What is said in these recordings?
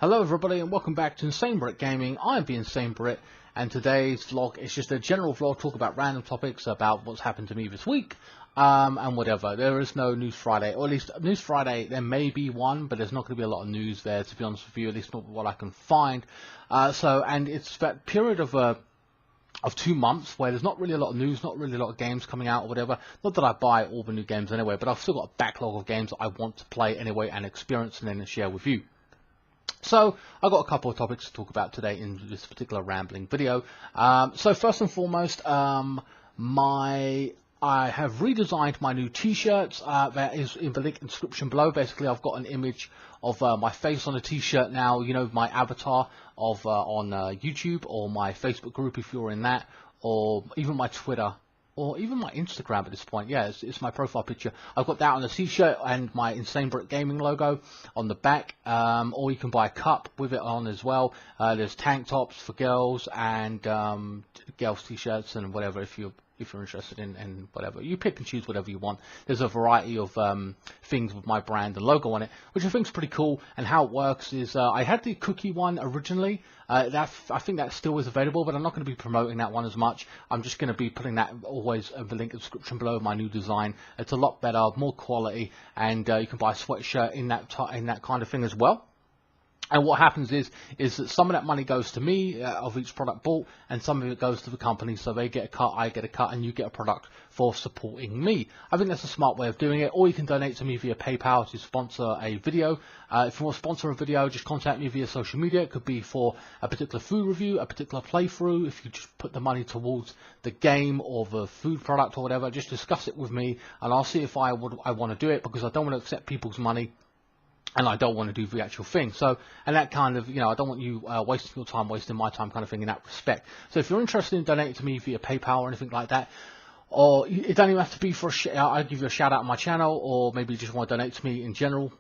Hello everybody and welcome back to INSANEBRIT Gaming. I'm the INSANEBRIT and today's vlog is just a general vlog, talk about random topics about what's happened to me this week and whatever. There is no News Friday, or at least News Friday there may be one, but there's not going to be a lot of news there, to be honest with you, at least not what I can find. And it's that period of 2 months where there's not really a lot of news, not really a lot of games coming out or whatever. Not that I buy all the new games anyway, but I've still got a backlog of games that I want to play anyway and experience and then share with you. So I've got a couple of topics to talk about today in this particular rambling video. So first and foremost, I have redesigned my new t-shirts. That is in the link in the description below. Basically, I've got an image of my face on a t-shirt now. You know, my avatar of on YouTube, or my Facebook group if you're in that, or even my Twitter, or even my Instagram at this point. Yeah, it's my profile picture. I've got that on a t-shirt and my INSANEBRIT Gaming logo on the back. Or you can buy a cup with it on as well. There's tank tops for girls and girls t-shirts and whatever if you're interested in whatever. You pick and choose whatever you want. There's a variety of things with my brand and logo on it, which I think is pretty cool. And how it works is I had the cookie one originally. I think that still is available, but I'm not going to be promoting that one as much. I'm just going to be putting that always in the link in the description below, my new design. It's a lot better, more quality, and you can buy a sweatshirt in that kind of thing as well. And what happens is that some of that money goes to me of each product bought, and some of it goes to the company, so they get a cut, I get a cut, and you get a product for supporting me. I think that's a smart way of doing it. Or you can donate to me via PayPal to sponsor a video. If you want to sponsor a video, just contact me via social media. It could be for a particular food review, a particular playthrough. If you just put the money towards the game or the food product or whatever, just discuss it with me, and I'll see if I want to do it, because I don't want to accept people's money. And I don't want to do the actual thing. So, and that kind of, you know, I don't want you wasting your time, wasting my time kind of thing in that respect. So if you're interested in donating to me via PayPal or anything like that, or it don't even have to be for I'll give you a shout out on my channel, or maybe you just want to donate to me in general.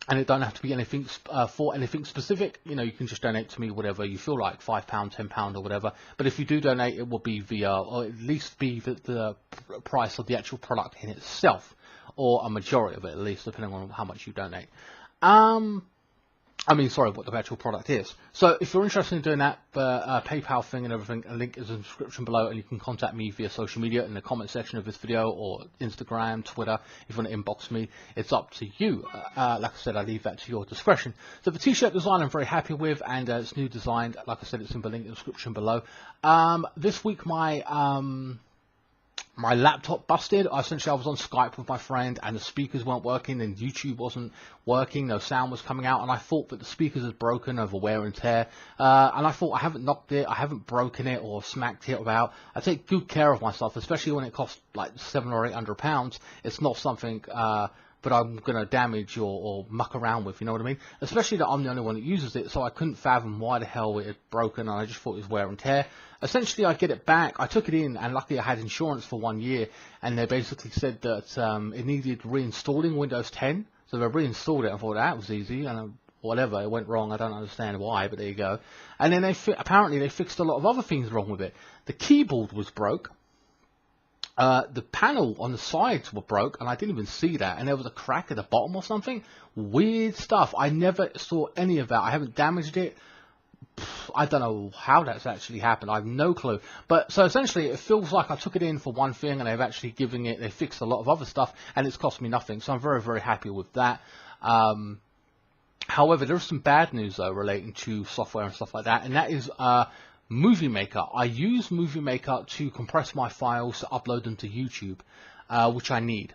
And it don't have to be anything for anything specific. You know, you can just donate to me whatever you feel like, £5, £10 or whatever. But if you do donate, it will be via, or at least be the price of the actual product in itself, or a majority of it at least, depending on how much you donate. What the actual product is. So if you're interested in doing that, the PayPal thing and everything, a link is in the description below, and you can contact me via social media in the comment section of this video, or Instagram, Twitter. If you want to inbox me, it's up to you. Like I said, I leave that to your discretion. So the t-shirt design I'm very happy with, and it's new designed. Like I said, it's in the link in the description below. This week my laptop busted. Essentially, I was on Skype with my friend, and the speakers weren't working, and YouTube wasn't working. No sound was coming out, and I thought that the speakers had broken over wear and tear. And I thought, I haven't knocked it, I haven't broken it or smacked it about. I take good care of myself, especially when it costs like £700 or £800. It's not something but I'm going to damage or muck around with, you know what I mean? Especially that I'm the only one that uses it, so I couldn't fathom why the hell it had broken, and I just thought it was wear and tear. Essentially, I get it back. I took it in, and luckily I had insurance for 1 year, and they basically said that it needed reinstalling Windows 10, so they reinstalled it. I thought that was easy, and whatever, it went wrong. I don't understand why, but there you go. And then apparently they fixed a lot of other things wrong with it. The keyboard was broke. The panel on the sides were broke, and I didn't even see that, and there was a crack at the bottom or something. Weird stuff. I never saw any of that. I haven't damaged it. I don't know how that's actually happened. I have no clue. But so essentially, it feels like I took it in for one thing, and they've actually they fixed a lot of other stuff, and it's cost me nothing. So I'm very, very happy with that. However, there is some bad news though relating to software and stuff like that, and that is Movie Maker. I use Movie Maker to compress my files to upload them to YouTube, which I need.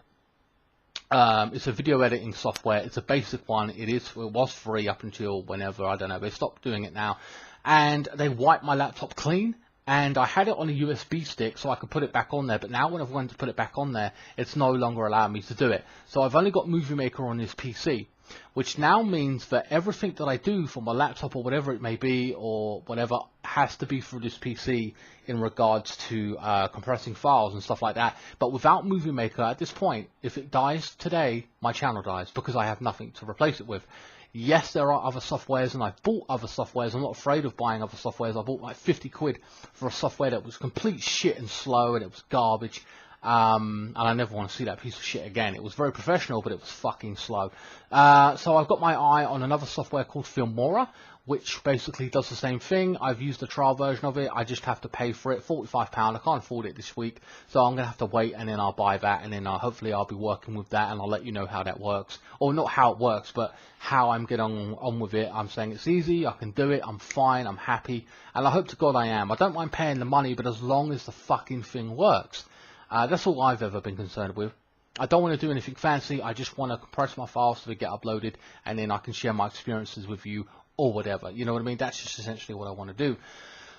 It's a video editing software. It's a basic one. It was free up until whenever, I don't know. They stopped doing it now, and they wiped my laptop clean. And I had it on a USB stick, so I could put it back on there. But now when I've wanted to put it back on there, it's no longer allowing me to do it. So I've only got Movie Maker on this PC, which now means that everything that I do for my laptop or whatever it may be, or whatever, has to be through this PC in regards to compressing files and stuff like that. But without Movie Maker at this point, if it dies today, my channel dies, because I have nothing to replace it with. Yes, there are other softwares, and I've bought other softwares. I'm not afraid of buying other softwares. I bought like 50 quid for a software that was complete shit and slow, and it was garbage. And I never want to see that piece of shit again. It was very professional, but it was fucking slow. So I've got my eye on another software called Filmora, which basically does the same thing. I've used the trial version of it. I just have to pay for it, £45. I can't afford it this week, so I'm going to have to wait, and then I'll buy that, and then hopefully I'll be working with that, and I'll let you know how that works. Or not how it works, but how I'm getting on with it. I'm saying it's easy, I can do it, I'm fine, I'm happy, and I hope to God I am. I don't mind paying the money, but as long as the fucking thing works. That's all I've ever been concerned with. I don't want to do anything fancy. I just want to compress my files so they get uploaded, and then I can share my experiences with you or whatever. You know what I mean? That's just essentially what I want to do.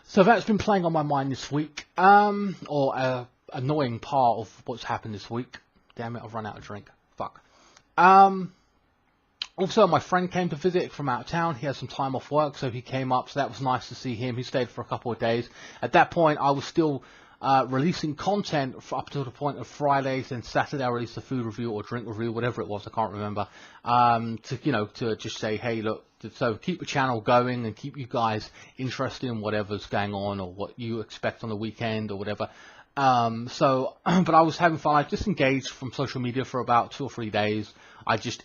So that's been playing on my mind this week. Or annoying part of what's happened this week. Damn it, I've run out of drink. Fuck. Also, my friend came to visit from out of town. He had some time off work, so he came up. So that was nice to see him. He stayed for a couple of days. At that point, I was still releasing content up to the point of Fridays, and Saturday I released a food review or drink review, whatever it was, I can't remember, to just say, hey, look, so keep the channel going and keep you guys interested in whatever's going on or what you expect on the weekend or whatever. But I was having fun. I disengaged from social media for about 2 or 3 days.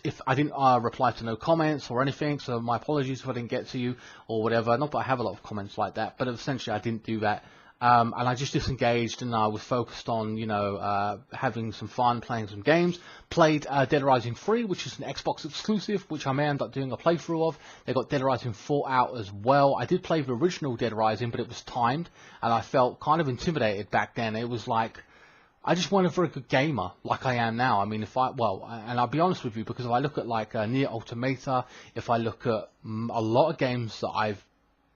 If I didn't reply to no comments or anything, so my apologies if I didn't get to you or whatever. Not that I have a lot of comments like that, but essentially I didn't do that. And I just disengaged, and I was focused on, having some fun, playing some games. Played Dead Rising 3, which is an Xbox exclusive, which I may end up doing a playthrough of. They got Dead Rising 4 out as well. I did play the original Dead Rising, but it was timed, and I felt kind of intimidated back then. It was like, I just wasn't a very good gamer like I am now. I mean, and I'll be honest with you, because if I look at like Nier Automata, if I look at a lot of games that I've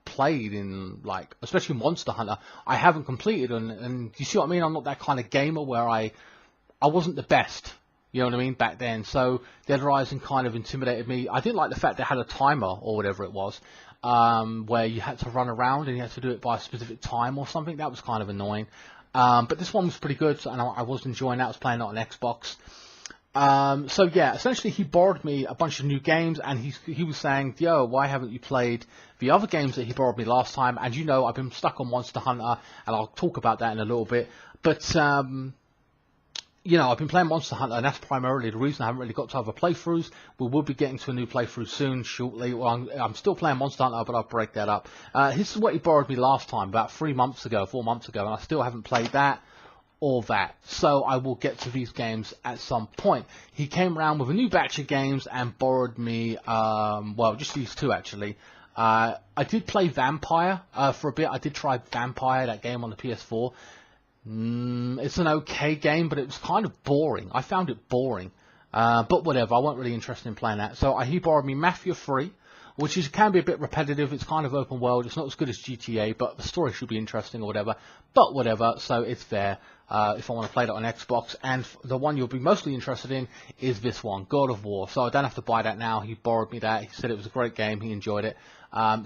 played in, like especially Monster Hunter, I haven't completed, and you see what I mean? I'm not that kind of gamer where I wasn't the best, you know what I mean, back then. So Dead Rising kind of intimidated me. I didn't like the fact they had a timer or whatever it was, where you had to run around and you had to do it by a specific time or something. That was kind of annoying. But this one was pretty good, and I was enjoying that. I was playing it on Xbox. So yeah, essentially he borrowed me a bunch of new games, and he was saying, yo, why haven't you played the other games that he borrowed me last time? And I've been stuck on Monster Hunter, and I'll talk about that in a little bit. But, I've been playing Monster Hunter, and that's primarily the reason I haven't really got to other playthroughs. We will be getting to a new playthrough soon, shortly. Well, I'm still playing Monster Hunter, but I'll break that up. This is what he borrowed me last time, about 4 months ago, and I still haven't played that. Or that, so I will get to these games at some point. He came around with a new batch of games and borrowed me, just these two actually. I did play Vampire for a bit. I did try Vampire, that game on the PS4. It's an okay game, but it was kind of boring. I found it boring, but whatever. I wasn't really interested in playing that. So he borrowed me Mafia 3. Which can be a bit repetitive. It's kind of open world. It's not as good as GTA, but the story should be interesting or whatever. But whatever, so it's there if I want to play that on Xbox. And the one you'll be mostly interested in is this one, God of War. So I don't have to buy that now. He borrowed me that. He said it was a great game. He enjoyed it.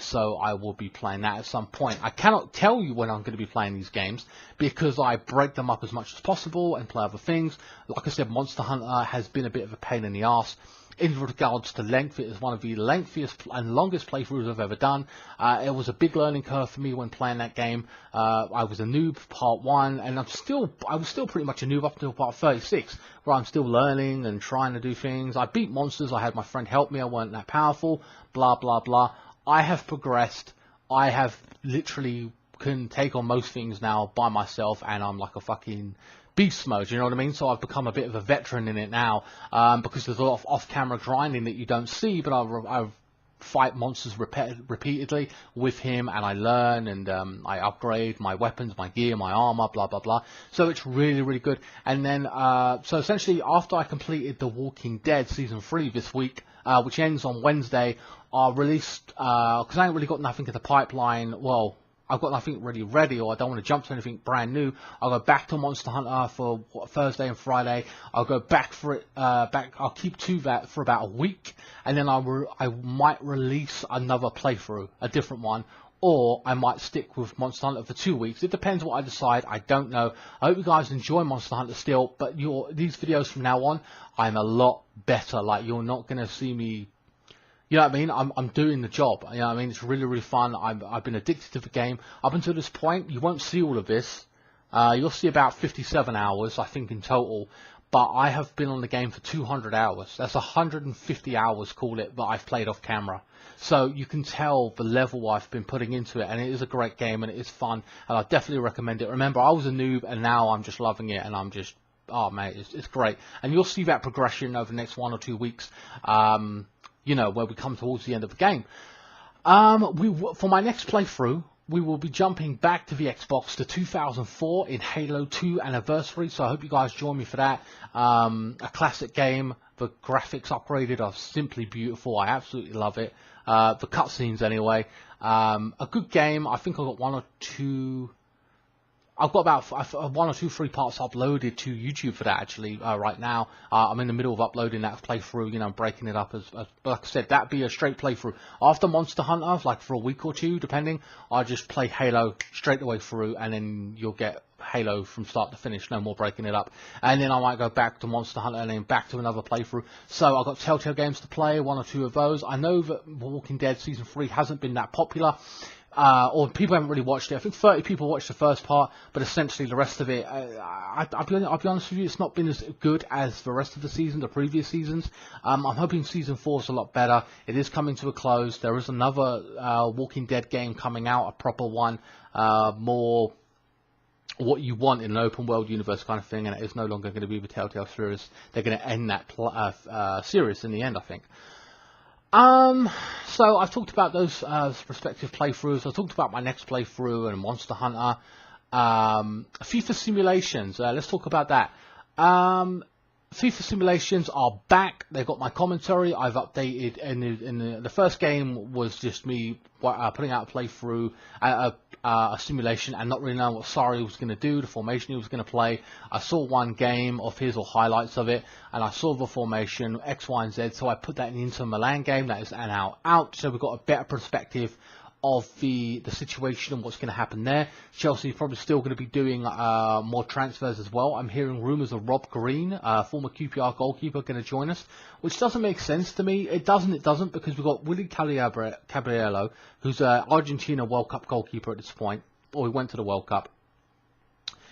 So I will be playing that at some point. I cannot tell you when I'm going to be playing these games because I break them up as much as possible and play other things. Like I said, Monster Hunter has been a bit of a pain in the arse. In regards to length, it is one of the lengthiest and longest playthroughs I've ever done. It was a big learning curve for me when playing that game. I was a noob part 1, and I was still pretty much a noob up until part 36, where I'm still learning and trying to do things. I beat monsters. I had my friend help me. I wasn't that powerful. Blah blah blah. I have progressed. I have literally can take on most things now by myself, and I'm like a fucking beast mode, you know what I mean? So I've become a bit of a veteran in it now, because there's a lot of off-camera grinding that you don't see, but I fight monsters repeatedly with him, and I learn, and I upgrade my weapons, my gear, my armor, blah blah blah. So it's really, really good. And then, so essentially, after I completed The Walking Dead Season 3 this week, which ends on Wednesday, I released, because I ain't really got nothing in the pipeline, well, I've got nothing really ready, or I don't want to jump to anything brand new. I'll go back to Monster Hunter for Thursday and Friday. I'll go back for it. I'll keep to that for about a week, and then I might release another playthrough, a different one, or I might stick with Monster Hunter for 2 weeks. It depends what I decide. I don't know. I hope you guys enjoy Monster Hunter still, but these videos from now on, I'm a lot better. Like, you're not gonna see me. You know what I mean? I'm doing the job. You know what I mean? It's really, really fun. I've been addicted to the game. Up until this point, you won't see all of this. You'll see about 57 hours, I think, in total. But I have been on the game for 200 hours. That's 150 hours, call it, that I've played off camera. So you can tell the level I've been putting into it, and it is a great game, and it is fun, and I definitely recommend it. Remember, I was a noob, and now I'm just loving it, and I'm just, oh mate, it's great. And you'll see that progression over the next 1 or 2 weeks, you know, where we come towards the end of the game. For my next playthrough, we will be jumping back to the Xbox to 2004 in Halo 2 Anniversary, so I hope you guys join me for that. A classic game. The graphics upgraded are simply beautiful. I absolutely love it. The cutscenes anyway. A good game. I think I've got 1 or 2... I've got about 1 or 2 free parts uploaded to YouTube for that actually right now. I'm in the middle of uploading that playthrough, you know, breaking it up as like I said, that'd be a straight playthrough. After Monster Hunter, like for a week or 2 depending, I just play Halo straight the way through, and then you'll get Halo from start to finish, no more breaking it up. And then I might go back to Monster Hunter and then back to another playthrough. So I've got Telltale games to play, 1 or 2 of those. I know that Walking Dead Season 3 hasn't been that popular. Or people haven't really watched it. I think 30 people watched the first part, but essentially the rest of it, I'll be honest with you, it's not been as good as the rest of the season, the previous seasons. I'm hoping Season 4 is a lot better. It is coming to a close. There is another Walking Dead game coming out, a proper one, more what you want in an open world universe kind of thing, and it is no longer going to be the Telltale series. They're going to end that series in the end, I think. So I've talked about those prospective playthroughs. I talked about my next playthrough and Monster Hunter. FIFA simulations. Let's talk about that. FIFA simulations are back. They've got my commentary. I've updated. In the first game was just me putting out a playthrough, a simulation, and not really knowing what Sari was going to do, the formation he was going to play. I saw one game of his or highlights of it, and I saw the formation X, Y, and Z. So I put that into a Milan game. That is an out. So we've got a better perspective of the situation and what's going to happen there. Chelsea is probably still going to be doing more transfers as well. I'm hearing rumours of Rob Green, former QPR goalkeeper, going to join us, which doesn't make sense to me. It doesn't, because we've got Willy Caballero, who's an Argentina World Cup goalkeeper at this point, or he went to the World Cup.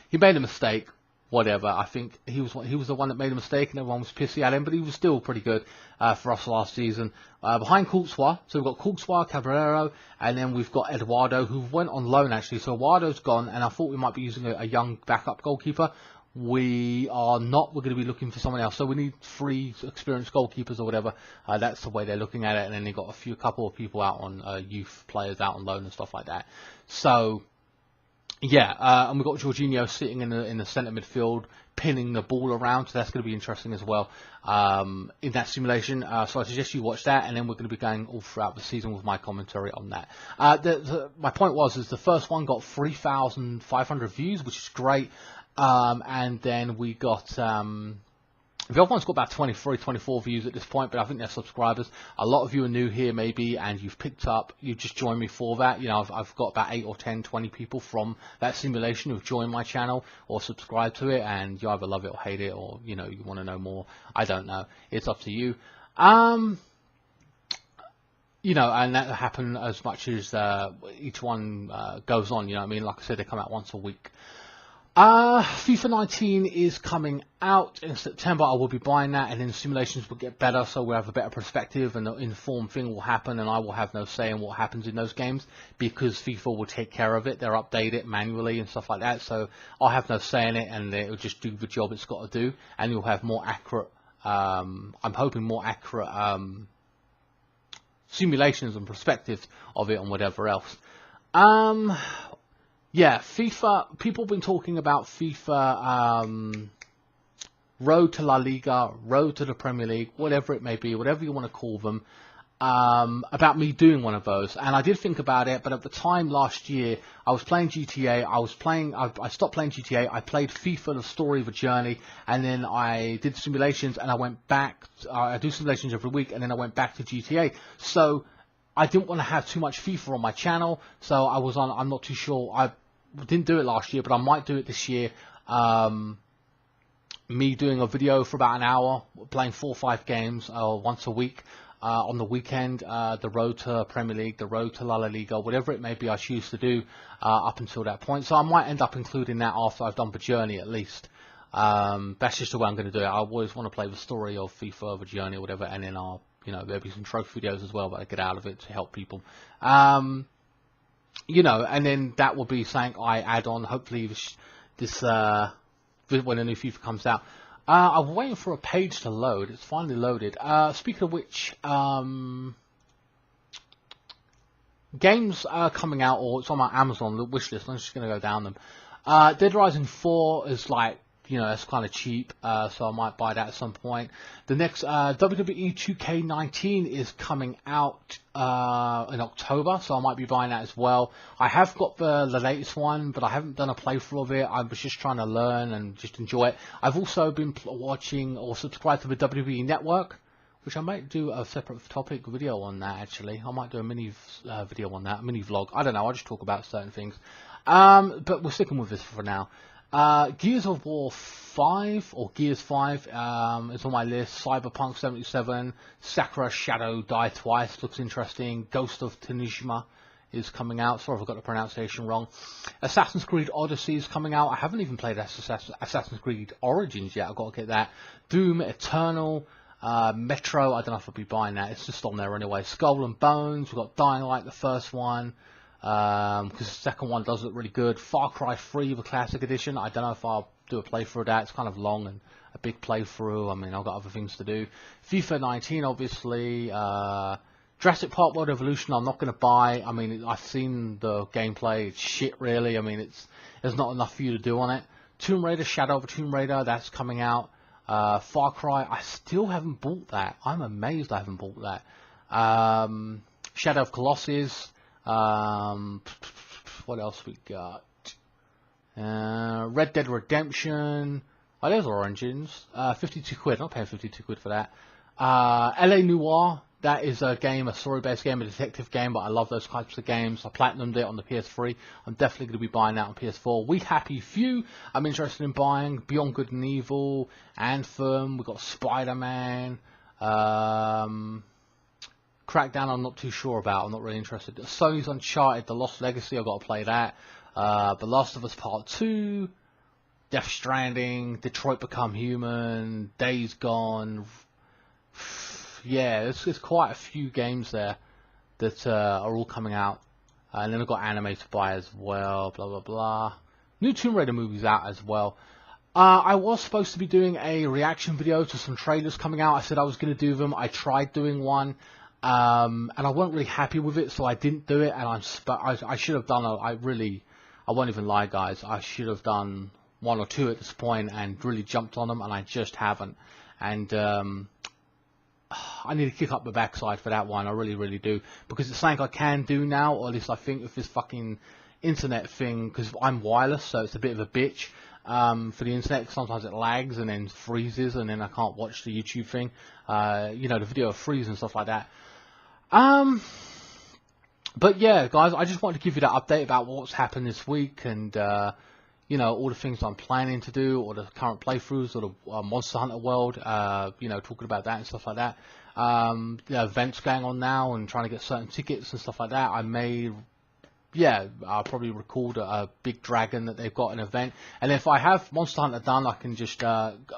He made a mistake. Whatever, I think he was the one that made a mistake, and everyone was pissy at him, but he was still pretty good for us last season. Behind Courtois, so we've got Courtois, Caballero, and then we've got Eduardo, who went on loan actually. So Eduardo's gone, and I thought we might be using a young backup goalkeeper. We are not. We're going to be looking for someone else. So we need 3 experienced goalkeepers or whatever. That's the way they're looking at it, and then they've got a couple of people out on youth players out on loan and stuff like that. So. Yeah, and we've got Jorginho sitting in the centre midfield, pinning the ball around, so that's going to be interesting as well in that simulation. So I suggest you watch that, and then we're going to be going all throughout the season with my commentary on that. My point is the first one got 3,500 views, which is great, and then we got... the other one's got about 23, 24 views at this point, but I think they're subscribers. A lot of you are new here maybe, and you've just joined me for that. You know, I've got about 8 or 10, 20 people from that simulation who've joined my channel or subscribed to it, and you either love it or hate it, or, you know, you want to know more. I don't know. It's up to you. You know, and that happen as much as each one goes on, you know what I mean? Like I said, they come out once a week. FIFA 19 is coming out in September. I will be buying that, and then simulations will get better, so we'll have a better perspective, and the informed thing will happen, and I will have no say in what happens in those games, because FIFA will take care of it. They'll update it manually and stuff like that, so I'll have no say in it, and it will just do the job it's got to do, and you'll have more accurate, I'm hoping more accurate simulations and perspectives of it and whatever else. Yeah, FIFA, people have been talking about FIFA, road to La Liga, road to the Premier League, whatever it may be, whatever you want to call them, about me doing one of those. And I did think about it, but at the time last year, I was playing GTA, I stopped playing GTA, I played FIFA, the story of a journey, and then I did simulations, and I went back, I do simulations every week, and then I went back to GTA. So I didn't want to have too much FIFA on my channel, so I'm not too sure, I didn't do it last year, but I might do it this year. Me doing a video for about an hour, playing 4 or 5 games once a week, on the weekend, the road to Premier League, the road to La Liga, whatever it may be I choose to do up until that point. So I might end up including that after I've done the journey at least. That's just the way I'm going to do it. I always want to play the story of FIFA, the journey or whatever, and then I'll, you know, there'll be some trophy videos as well that I get out of it to help people. You know, and then that will be something I add on, hopefully this when a new FIFA comes out. I'm waiting for a page to load. It's finally loaded. Speaking of which, games are coming out, or it's on my Amazon wish list. I'm just going to go down them. Dead Rising 4 is like, you know, it's kind of cheap, so I might buy that at some point. The next WWE 2K19 is coming out in October, so I might be buying that as well. I have got the latest one, but I haven't done a playthrough of it. I was just trying to learn and just enjoy it. I've also been watching or subscribed to the WWE Network, which I might do a separate topic video on that, actually. I might do a mini video on that, a mini vlog. I don't know, I'll just talk about certain things. But we're sticking with this for now. Gears of War 5, or Gears 5, is on my list. Cyberpunk 77, Sakura Shadow Die Twice, looks interesting. Ghost of Tsushima is coming out. Sorry if I got the pronunciation wrong. Assassin's Creed Odyssey is coming out. I haven't even played Assassin's Creed Origins yet. I've got to get that. Doom Eternal, Metro, I don't know if I'll be buying that. It's just on there anyway. Skull and Bones, we've got Dying Light, the first one. Because the second one does look really good. Far Cry 3, the classic edition. I don't know if I'll do a playthrough of that. It's kind of long and a big playthrough. I mean, I've got other things to do. FIFA 19, obviously. Jurassic Park World Evolution, I'm not going to buy. I mean, I've seen the gameplay. It's shit, really. I mean, there's not enough for you to do on it. Tomb Raider, Shadow of a Tomb Raider, that's coming out. Far Cry, I still haven't bought that. I'm amazed I haven't bought that. Shadow of Colossus. What else we got? Red Dead Redemption. Oh, there's Origins. 52 quid. I'm not paying 52 quid for that. LA Noire. That is a game, a story-based game, a detective game, but I love those types of games. I platinumed it on the PS3. I'm definitely going to be buying that on PS4. We Happy Few, I'm interested in buying. Beyond Good and Evil, Anthem, we've got Spider-Man. Crackdown, I'm not too sure about. I'm not really interested. Sony's Uncharted, The Lost Legacy, I've got to play that. The Last of Us Part 2, Death Stranding, Detroit Become Human, Days Gone. Yeah, there's quite a few games there that are all coming out. And then I've got anime to buy as well, blah, blah, blah. New Tomb Raider movie's out as well. I was supposed to be doing a reaction video to some trailers coming out. I said I was going to do them. I tried doing one. And I wasn't really happy with it, so I didn't do it. And I should have done I won't even lie, guys. I should have done one or two at this point and really jumped on them, and I just haven't. And I need to kick up the backside for that one. I really, really do. Because it's something I can do now, or at least I think with this fucking internet thing, because I'm wireless, so it's a bit of a bitch for the internet. Sometimes it lags and then freezes, and then I can't watch the YouTube thing. You know, the video freezes and stuff like that. But yeah, guys, I just wanted to give you that update about what's happened this week, and you know, all the things I'm planning to do, or the current playthroughs, or the Monster Hunter World, you know, talking about that and stuff like that. The events going on now and trying to get certain tickets and stuff like that. I may, yeah, I'll probably record a big dragon that they've got an event. And if I have Monster Hunter done, I can just,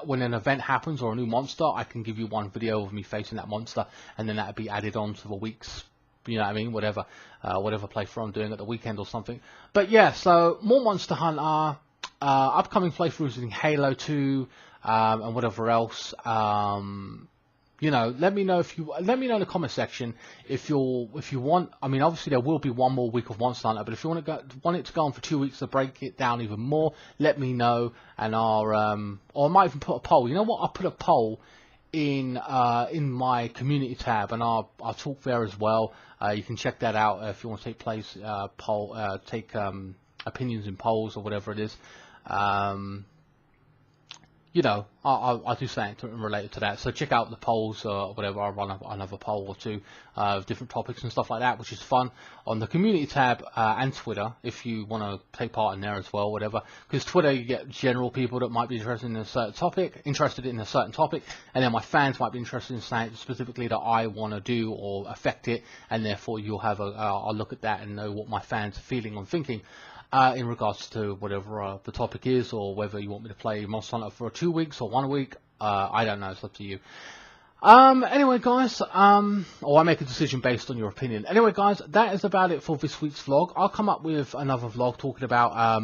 when an event happens or a new monster, I can give you one video of me facing that monster, and then that'll be added on to the week's, you know what I mean, whatever playthrough I'm doing at the weekend or something. But yeah, so more Monster Hunter, upcoming playthroughs in Halo 2, and whatever else. You know, let me know in the comment section if you want. I mean, obviously there will be one more week of Monster Hunter, but if you want it to go on for 2 weeks to break it down even more, let me know, and I'll or I might even put a poll. You know what? I'll put a poll in my community tab, and I'll talk there as well. You can check that out if you want to take opinions in polls or whatever it is. You know, I do something related to that. So check out the polls or whatever. I run another poll or two of different topics and stuff like that, which is fun on the community tab and Twitter if you want to take part in there as well, whatever. Because Twitter, you get general people that might be interested in a certain topic, and then my fans might be interested in something specifically that I want to do or affect it, and therefore you'll have I'll look at that and know what my fans are feeling and thinking. In regards to whatever the topic is, or whether you want me to play Monster Hunter for 2 weeks or 1 week, I don't know, it's up to you. Anyway guys, or I make a decision based on your opinion. Anyway guys, that is about it for this week's vlog. I'll come up with another vlog talking about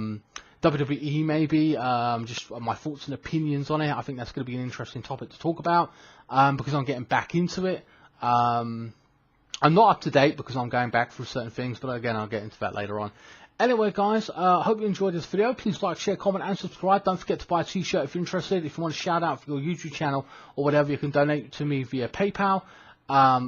WWE maybe, just my thoughts and opinions on it. I think that's going to be an interesting topic to talk about, because I'm getting back into it. I'm not up to date because I'm going back through certain things, but again, I'll get into that later on. Anyway guys, hope you enjoyed this video. Please like, share, comment and subscribe. Don't forget to buy a t-shirt if you're interested. If you want a shout out for your YouTube channel or whatever, you can donate to me via PayPal.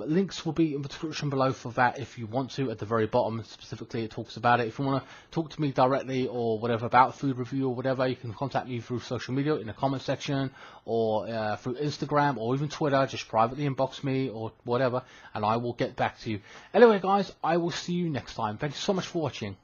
Links will be in the description below for that if you want to. At the very bottom specifically it talks about it. If you want to talk to me directly or whatever about food review or whatever, you can contact me through social media in the comment section, or through Instagram or even Twitter. Just privately inbox me or whatever and I will get back to you. Anyway guys, I will see you next time. Thank you so much for watching.